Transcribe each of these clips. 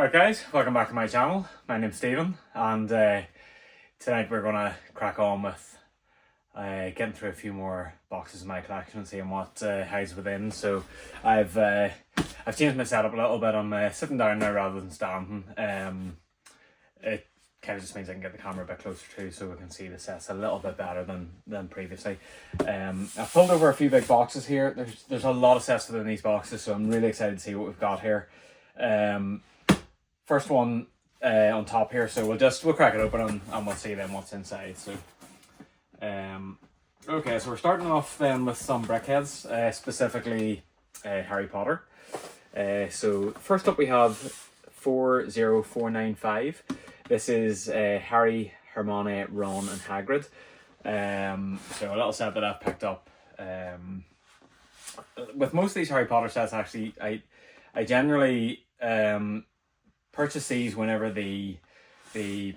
Right guys, welcome back to my channel. My name's Stephen and tonight we're gonna crack on with getting through a few more boxes in my collection and seeing what hides within. So I've changed my setup a little bit. I'm sitting down now rather than standing. It kind of just means I can get the camera a bit closer too so we can see the sets a little bit better than previously. I've pulled over a few big boxes here. There's a lot of sets within these boxes, so I'm really excited to see what we've got here. First one on top here, so we'll crack it open and we'll see then what's inside. So okay, so we're starting off then with some Brickheadz, specifically Harry Potter. So first up we have 40495. This is Harry, Hermione, Ron and Hagrid. So a little set that I've picked up. With most of these Harry Potter sets, actually, I generally purchase these whenever the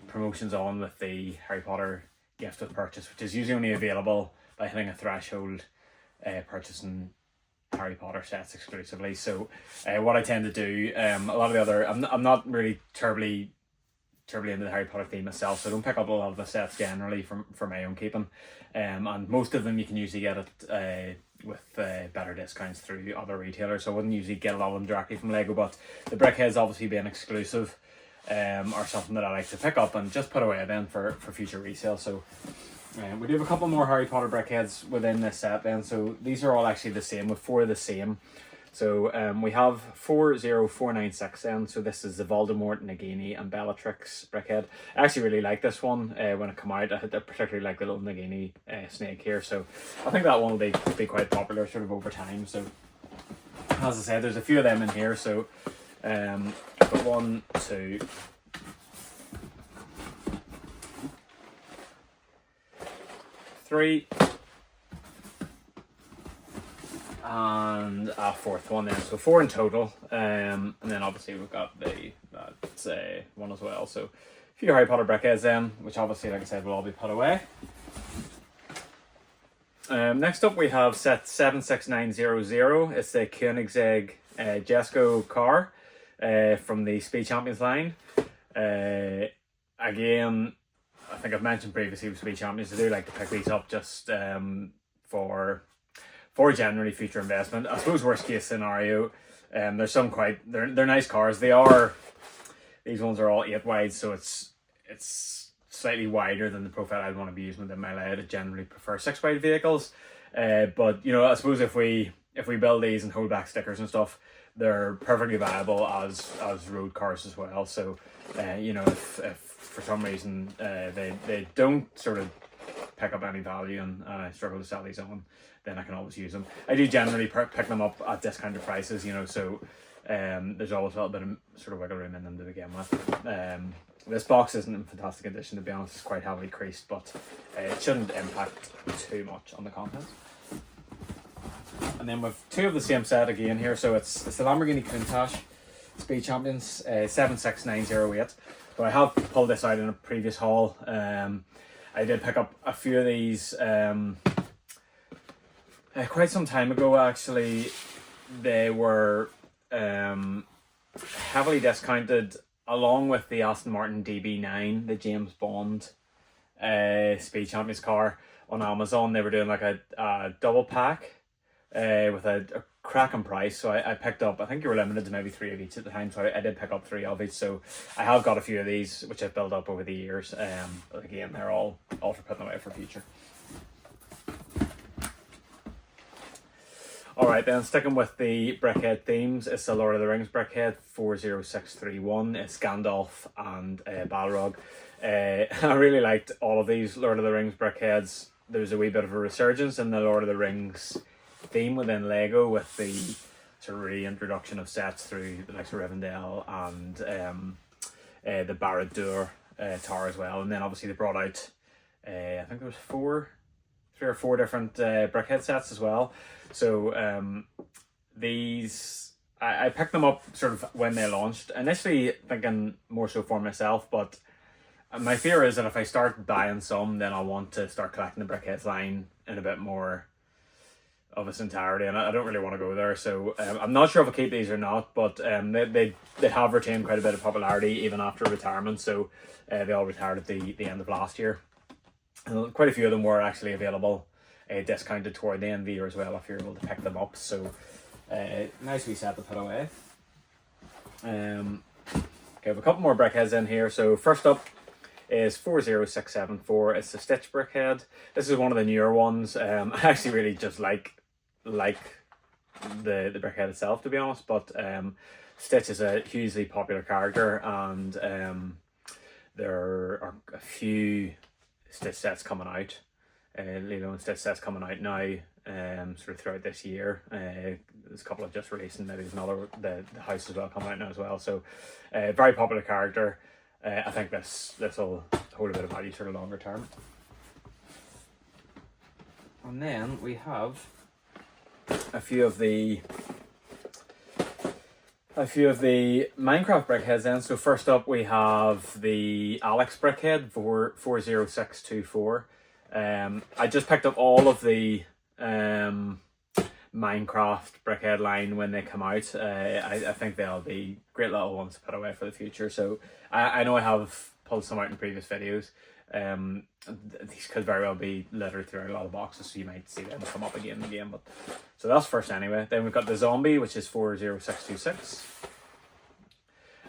promotion's on with the Harry Potter gift with purchase, which is usually only available by hitting a threshold purchasing Harry Potter sets exclusively. So what I tend to do, a lot of the other, I'm not really terribly into the Harry Potter theme myself, so I don't pick up a lot of the sets generally for my own keeping. And most of them you can usually get it with better discounts through other retailers, so I wouldn't usually get a lot of them directly from Lego, but the Brickheadz obviously being exclusive or something that I like to pick up and just put away then for future resale. So we do have a couple more Harry Potter Brickheadz within this set then, so these are all actually the same, with four of the same. So we have 40496 then, so this is the Voldemort, Nagini and Bellatrix Brickhead. I actually really like this one when it came out. I particularly like the little Nagini snake here, so I think that one will be quite popular sort of over time. So as I said, there's a few of them in here, so got 1, 2, 3, and a fourth one then, so 4 in total. And then obviously we've got that one as well, so a few Harry Potter Brickheadz then, which obviously, like I said, will all be put away. Next up we have set 76900. It's the Koenigsegg Jesco car from the Speed Champions line. Again, I think I've mentioned previously with Speed Champions, I do like to pick these up just for generally future investment. I suppose worst case scenario, there's some they're nice cars. These ones are all 8 wide, so it's slightly wider than the profile I'd want to be using within my layout. I generally prefer 6 wide vehicles, but you know, I suppose if we build these and hold back stickers and stuff, they're perfectly viable as road cars as well. So you know, if for some reason they don't sort of pick up any value and I struggle to sell these on, then I can always use them. I do generally pick them up at discounted prices, you know, so there's always a little bit of sort of wiggle room in them to begin with. This box isn't in fantastic condition, to be honest. It's quite heavily creased, but it shouldn't impact too much on the contents. And then with 2 of the same set again here, so it's the Lamborghini Countach Speed Champions 76908. So I have pulled this out in a previous haul. I did pick up a few of these quite some time ago actually. They were heavily discounted along with the Aston Martin DB9, the James Bond Speed Champions car on Amazon. They were doing like a double pack with a cracking price, so I picked up, I think you were limited to maybe 3 of each at the time, so I did pick up 3 of each. So I have got a few of these which I've built up over the years, but again, they're all for putting away for future. Alright then, sticking with the Brickhead themes, it's the Lord of the Rings Brickhead 40631. It's Gandalf and Balrog. I really liked all of these Lord of the Rings Brickheads. There's a wee bit of a resurgence in the Lord of the Rings theme within Lego with the sort of reintroduction of sets through the likes of Rivendell and the Barad-dûr tower as well. And then obviously they brought out, I think there was 3 or 4 different Brickhead sets as well. So these, I picked them up sort of when they launched, initially thinking more so for myself, but my fear is that if I start buying some, then I'll want to start collecting the Brickheadz line in a bit more of its entirety, and I don't really want to go there. So I'm not sure if I'll keep these or not, but they have retained quite a bit of popularity even after retirement. So they all retired at the end of last year. And quite a few of them were actually available discounted toward the end of the year as well if you're able to pick them up. So nice wee set to put away. Okay, we have a couple more Brickheadz in here. So first up is 40674. It's the Stitch Brickhead. This is one of the newer ones. I actually really just like the Brickhead itself, to be honest, but Stitch is a hugely popular character, and there are a few Stitch sets coming out, Lilo and Stitch sets coming out now, sort of throughout this year. There's a couple of just released, and maybe there's another, the house as well, coming out now as well. So very popular character. I think this will hold a bit of value sort of longer term. And then we have a few of the Minecraft Brickheadz then. So first up we have the Alex Brickhead for 40624. I just picked up all of the Minecraft Brickhead line when they come out. I think they'll be great little ones to put away for the future. So I know I have pulled some out in previous videos. These could very well be littered throughout a lot of boxes, so you might see them come up again in the game. But so that's first anyway. Then we've got the zombie, which is 40626.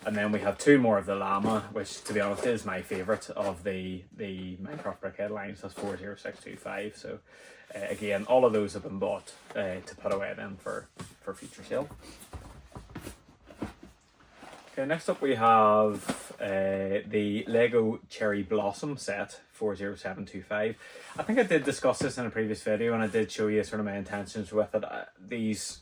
And then we have two more of the llama, which to be honest is my favourite of the Minecraft Brickhead lines. That's 40625. So again, all of those have been bought to put away then for future sale. Okay, next up we have the Lego Cherry Blossom set 40725. I think I did discuss this in a previous video, and I did show you sort of my intentions with it. These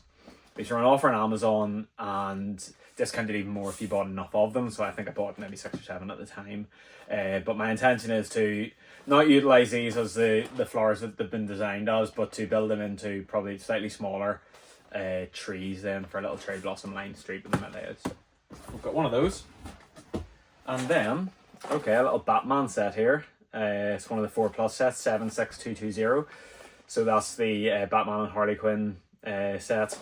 are on offer on Amazon and discounted even more if you bought enough of them. So I think I bought maybe 6 or 7 at the time. But my intention is to not utilise these as the flowers that they've been designed as, but to build them into probably slightly smaller trees then for a little cherry blossom line street with them layout. So we've got one of those. And then, okay, a little Batman set here. It's one of the 4+ sets, 76220. So that's the Batman and Harley Quinn set.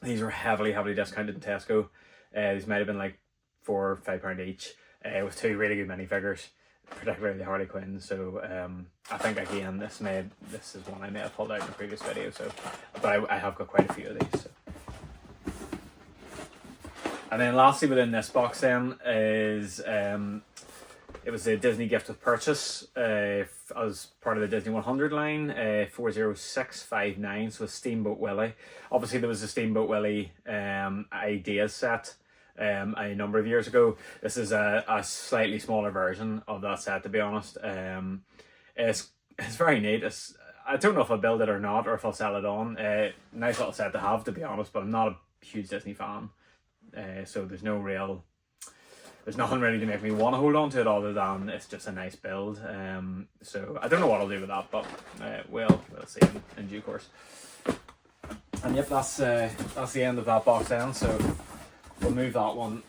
These were heavily discounted in Tesco. These might have been like £4 or £5 each, with 2 really good minifigures, particularly the Harley Quinn. So I think again this is one I may have pulled out in a previous video. So, but I have got quite a few of these. So. And then lastly within this box then is it was a Disney gift with purchase as part of the Disney 100 line, 40659. So Steamboat Willie. Obviously there was a Steamboat Willie ideas set a number of years ago. This is a slightly smaller version of that set, to be honest. It's very neat. I don't know if I'll build it or not, or if I'll sell it on. Nice little set to have, to be honest, but I'm not a huge Disney fan. So there's nothing really to make me want to hold on to it other than it's just a nice build. So I don't know what I'll do with that, but we'll see in due course. And yep, that's the end of that box then. So we'll move that one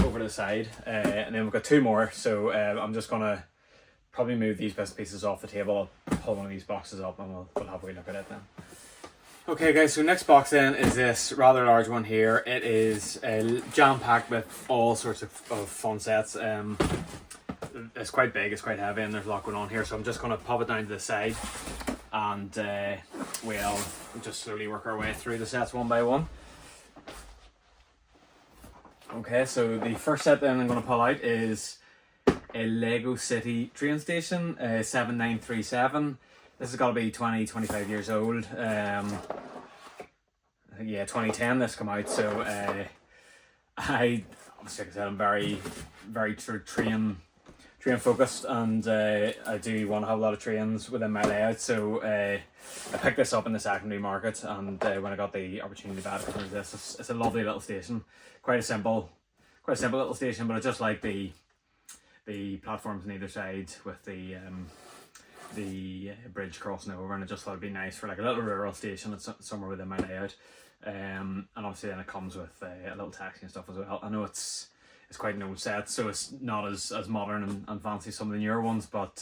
over to the side, and then we've got 2 more. So I'm just gonna probably move these bits and pieces off the table. I'll pull one of these boxes up and we'll have a wee look at it then. Okay guys, so next box then is this rather large one here. It is jam-packed with all sorts of fun sets. It's quite big, it's quite heavy, and there's a lot going on here. So I'm just going to pop it down to the side, and we'll just slowly work our way through the sets one by one. Okay, so the first set then I'm going to pull out is a Lego City train station, 7937. This has got to be 25 years old. Yeah, 2010 this come out. So I obviously, like I said, I'm very train focused, and I do want to have a lot of trains within my layout. So I picked this up in the secondary market, and when I got the opportunity to buy it, it's a lovely little station. Quite a simple little station, but I just like the platforms on either side with the bridge crossing over, and I just thought it'd be nice for like a little rural station that's somewhere within my layout. And obviously then it comes with a little taxi and stuff as well. I know it's quite an old set, so it's not as modern and fancy as some of the newer ones, but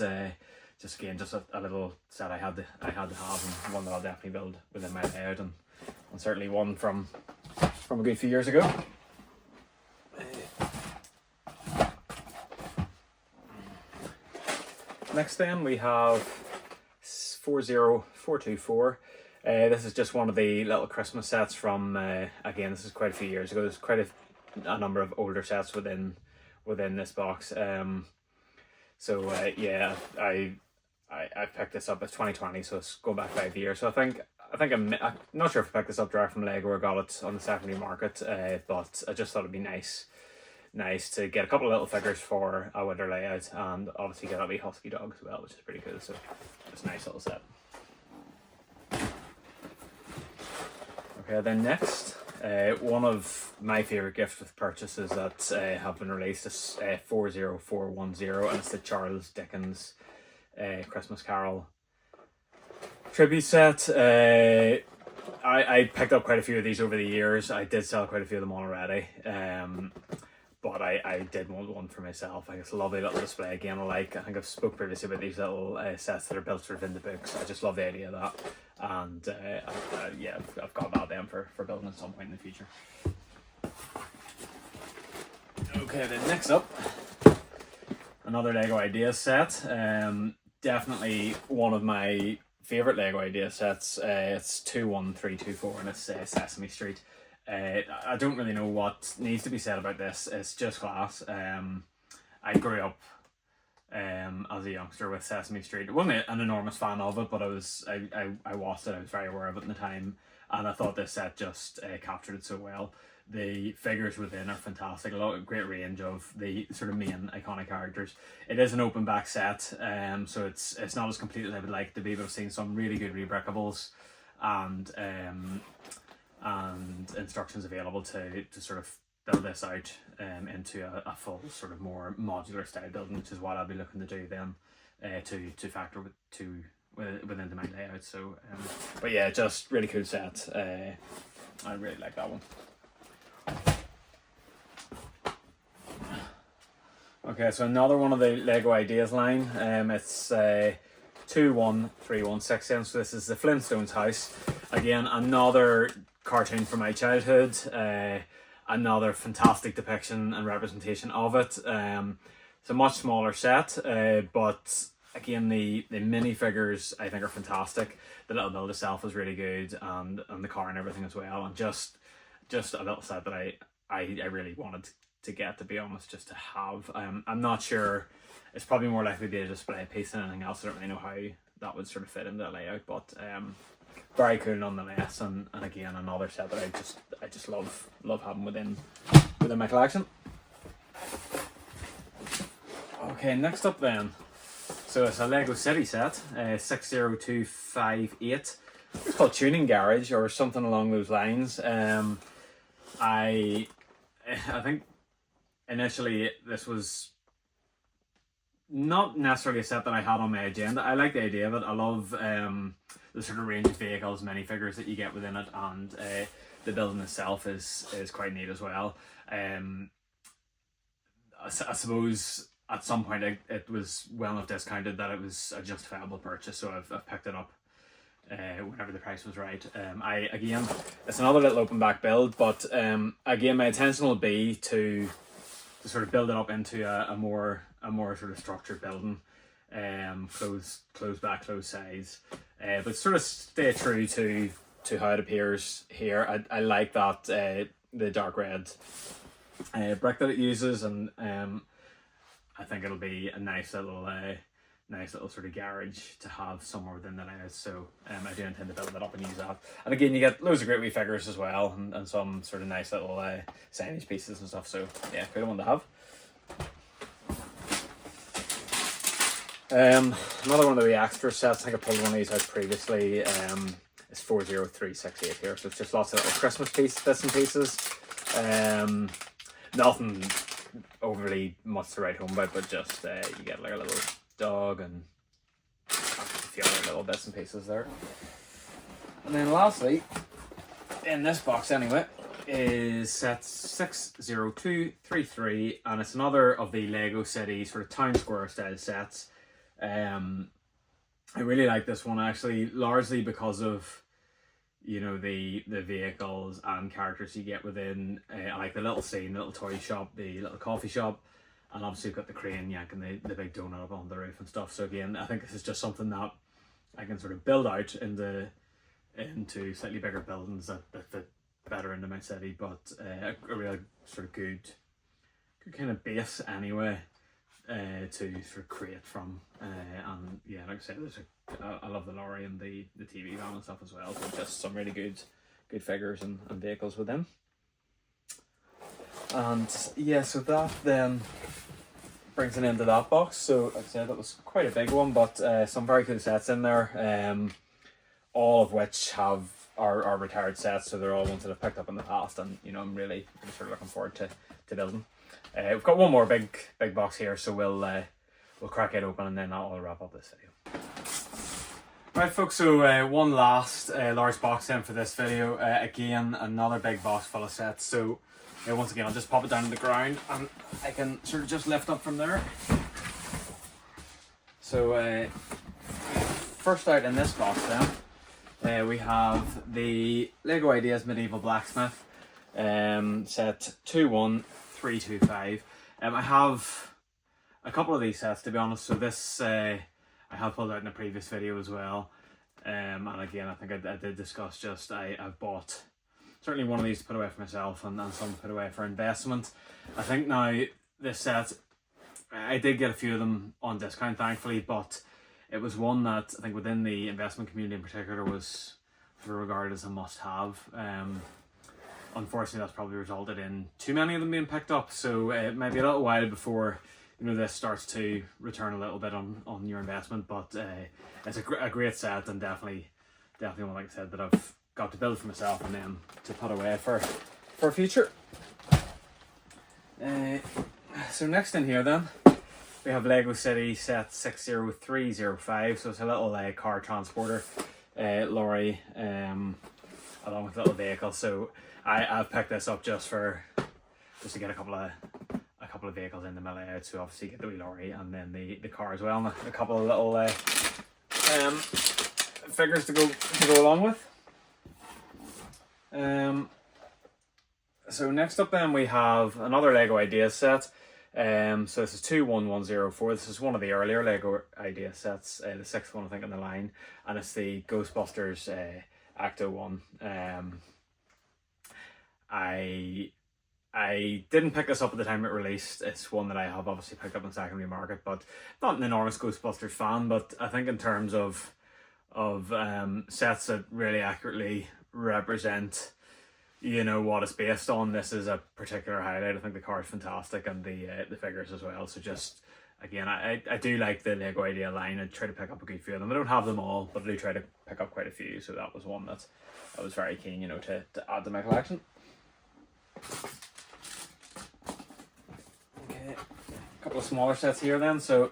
just again, just a little set I had to have, and one that I'll definitely build within my layout, and certainly one from a good few years ago. Next then we have 40424. This is just one of the little Christmas sets from, again, this is quite a few years ago. There's quite a number of older sets within this box. Yeah, I picked this up. It's 2020, so it's going back 5 years. So I think I'm not sure if I picked this up direct from Lego or got it on the secondary market, but I just thought it'd be nice to get a couple of little figures for a winter layout, and obviously get a wee husky dog as well, which is pretty cool. So it's a nice little set. Okay, then next, one of my favourite gifts with purchases that have been released is 40410, and it's the Charles Dickens Christmas Carol tribute set. I picked up quite a few of these over the years. I did sell quite a few of them already, but I did want one for myself. I think it's a lovely little display. Again, I think I've spoke previously about these little sets that are built sort of in the books. I just love the idea of that, and yeah, I've got that then for building at some point in the future. Okay, then next up, another Lego Ideas set. Definitely one of my favourite Lego Ideas sets. It's 21324, and it's Sesame Street. I don't really know what needs to be said about this. It's just class. I grew up as a youngster with Sesame Street. I wasn't an enormous fan of it, but I watched it. I was very aware of it in the time, and I thought this set just captured it so well. The figures within are fantastic. A great range of the sort of main iconic characters. It is an open back set, so it's not as complete as I would like to be, but I've seen some really good rebrickables and instructions available to sort of build this out into a full sort of more modular style building, which is what I'll be looking to do then to factor within my layout. So but yeah, just really cool set. I really like that one. Okay, so another one of the Lego Ideas line. It's 21316, so this is the Flintstones house. Again, another cartoon from my childhood. Another fantastic depiction and representation of it. It's a much smaller set, but again, the minifigures I think are fantastic. The little build itself is really good, and the car and everything as well, and just a little set that I really wanted to get, to be honest, just to have. I'm not sure, it's probably more likely to be a display piece than anything else. I don't really know how that would sort of fit into the layout, but very cool nonetheless, and again, another set that I just love having within my collection. Okay, next up then, so it's a Lego City set, 60258. It's called Tuning Garage or something along those lines. I think initially this was not necessarily a set that I had on my agenda. I like the idea of it. I love the sort of range of vehicles, minifigures that you get within it, and the building itself is quite neat as well. I suppose at some point it was well enough discounted that it was a justifiable purchase, so I've picked it up whenever the price was right. Again, it's another little open back build, but again, my intention will be to sort of build it up into a more sort of structured building, closed back, closed sides, but sort of stay true to how it appears here. I like that the dark red brick that it uses, and I think it'll be a nice little sort of garage to have somewhere within the layout. So I do intend to build that up and use that. And again, you get loads of great wee figures as well, and some sort of nice little signage pieces and stuff. So yeah, great one to have. Another one of the wee extra sets. I think I pulled one of these out previously. It's 40368 here. So it's just lots of little Christmas bits and pieces. Nothing overly much to write home about, but just you get like a little dog and a few other little bits and pieces there. And then lastly, in this box anyway, is set 60233, and it's another of the Lego City sort of town square style sets. I really like this one actually, largely because of, you know, the vehicles and characters you get within. I like the little scene, the little toy shop, the little coffee shop, and obviously you've got the crane yanking the big donut up on the roof and stuff. So again, I think this is just something that I can sort of build out into slightly bigger buildings that fit better into my city, but a real sort of good kind of base anyway to sort of create from. And yeah, like I said, I love the lorry and the TV van and stuff as well. So just some really good figures and vehicles with them. And yeah, so that then brings an end to that box. So like I said, that was quite a big one, but some very cool sets in there. All of which are retired sets, so they're all ones that I've picked up in the past, and you know, I'm really sort of looking forward to building. We've got one more big box here, so we'll crack it open and then I'll wrap up this video. Right folks, so one last large box then for this video. Again, another big box full of sets. So once again, I'll just pop it down to the ground and I can sort of just lift up from there. So first out in this box then, we have the LEGO Ideas Medieval Blacksmith set 21325. I have a couple of these sets, to be honest. So this I have pulled out in a previous video as well. And again, I think I did discuss just I've bought certainly one of these to put away for myself and some to put away for investment. I think now this set, I did get a few of them on discount thankfully, but it was one that I think within the investment community in particular was sort of regarded as a must-have. Unfortunately, that's probably resulted in too many of them being picked up, so it might be a little while before, you know, this starts to return a little bit on your investment. But it's a great set, and definitely one, like I said, that I've got to build for myself and then to put away for future. So next in here then, we have Lego City set 60305, so it's a little car transporter lorry along with a little vehicle. So I've picked this up just to get a couple of vehicles into my layout. So obviously get the wee lorry and then the car as well, and a couple of little figures to go along with. So next up then we have another Lego Ideas set. So this is 21104. This is one of the earlier Lego Idea sets, the sixth one I think in the line, and it's the Ghostbusters Acto 1. I didn't pick this up at the time it released. It's one that I have obviously picked up in the secondary market, but not an enormous Ghostbusters fan. But I think in terms of sets that really accurately represent, you know, what it's based on, this is a particular highlight. I think the car is fantastic and the figures as well. So just again, I do like the Lego Idea line. I try to pick up a good few of them. I don't have them all, but I do try to pick up quite a few. So that was one that I was very keen, you know, to add to my collection. Okay, a couple of smaller sets here then. So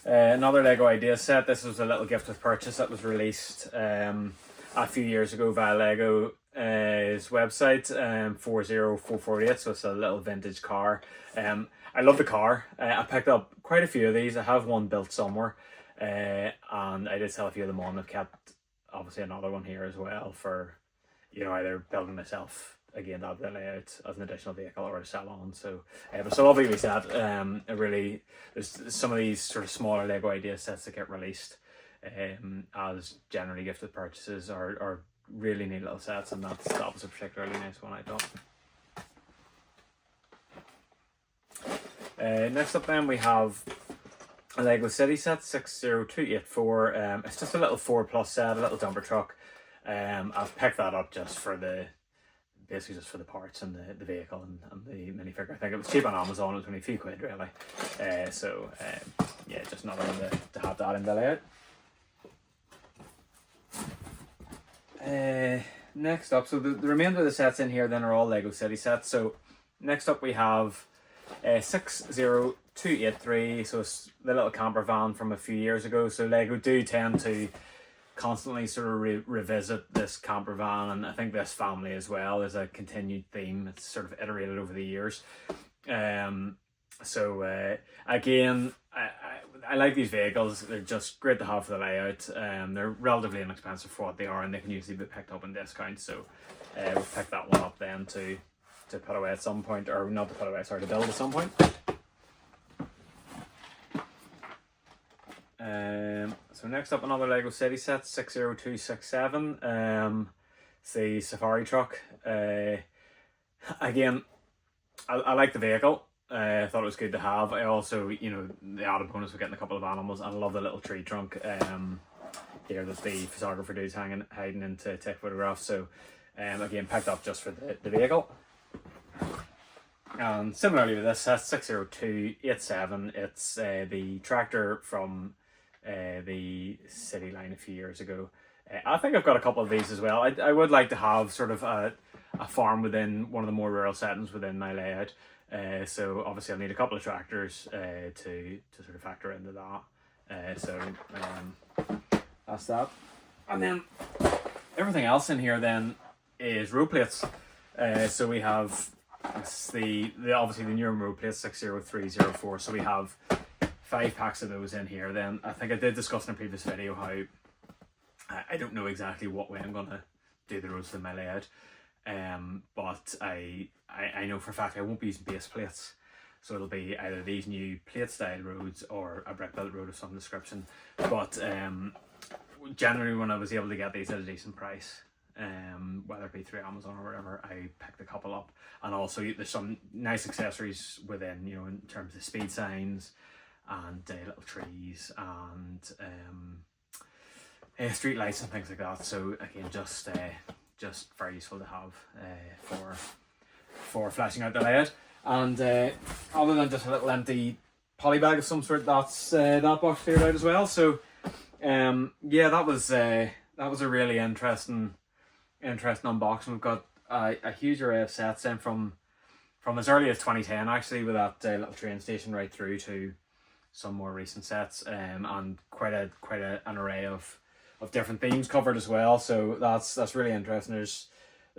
another Lego Idea set. This was a little gift with purchase that was released a few years ago via Lego his website, 40448. So it's a little vintage car. I love the car. I picked up quite a few of these. I have one built somewhere, and I did sell a few of them on. I've kept obviously another one here as well for, you know, either building myself again to add the layout as an additional vehicle or to sell on. So but it's a lovely wee set. Really, there's some of these sort of smaller Lego Idea sets that get released as generally gifted purchases or really neat little sets, and that was a particularly nice one, I thought. Next up then we have a Lego City set 60284. It's just a little 4+ set, a little dumper truck. I've picked that up just for basically just for the parts and the vehicle and the minifigure. I think it was cheap on Amazon. It was only a few quid really. Yeah, just another one to have that in the layout. Next up, so the remainder of the sets in here then are all Lego City sets. So next up we have 60283. So it's the little camper van from a few years ago. So Lego do tend to constantly sort of revisit this camper van, and I think this family as well is a continued theme. It's sort of iterated over the years. Again, I like these vehicles. They're just great to have for the layout. They're relatively inexpensive for what they are, and they can usually be picked up in discounts. So we'll pick that one up then to put away at some point, or not to put away, sorry, to build at some point. So next up, another Lego City set, 60267. It's the safari truck. Again, I like the vehicle. I thought it was good to have. I also, you know, the added bonus of getting a couple of animals. I love the little tree trunk here that the photographer dude's hiding in to take photographs. So again, picked up just for the vehicle. And similarly with this set, 60287, it's the tractor from the City line a few years ago. I think I've got a couple of these as well. I would like to have sort of a farm within one of the more rural settings within my layout. So obviously I'll need a couple of tractors to sort of factor into that. So that's that. And then everything else in here then is road plates. So we have the obviously the newer road plates, 60304. So we have 5 packs of those in here. Then I think I did discuss in a previous video how I don't know exactly what way I'm gonna do the roads in my layout. But I know for a fact I won't be using base plates, so it'll be either these new plate style roads or a brick built road of some description. But generally when I was able to get these at a decent price, whether it be through Amazon or whatever, I picked a couple up. And also there's some nice accessories within, you know, in terms of speed signs and little trees and street lights and things like that. So again, just very useful to have for flashing out the layout. And other than just a little empty poly bag of some sort, that's that box cleared out as well. So yeah, that was a really interesting unboxing. We've got a huge array of sets in from as early as 2010 actually, with that little train station right through to some more recent sets, and quite an array of different themes covered as well. So that's really interesting. There's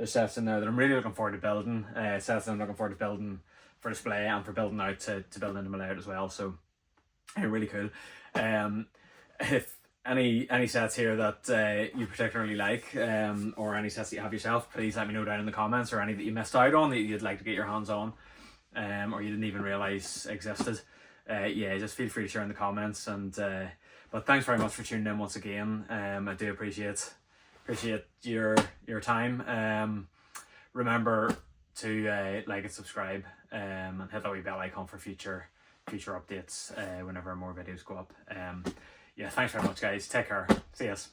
sets in there that I'm really looking forward to building. Sets that I'm looking forward to building for display and for building out to build into my layout as well. So really cool. If any sets here that you particularly like, or any sets that you have yourself, please let me know down in the comments, or any that you missed out on that you'd like to get your hands on, or you didn't even realise existed. Yeah, just feel free to share in the comments. And but thanks very much for tuning in once again. I do appreciate your time. Remember to like and subscribe, and hit that wee bell icon for future updates whenever more videos go up. Yeah, thanks very much guys. Take care. See yous.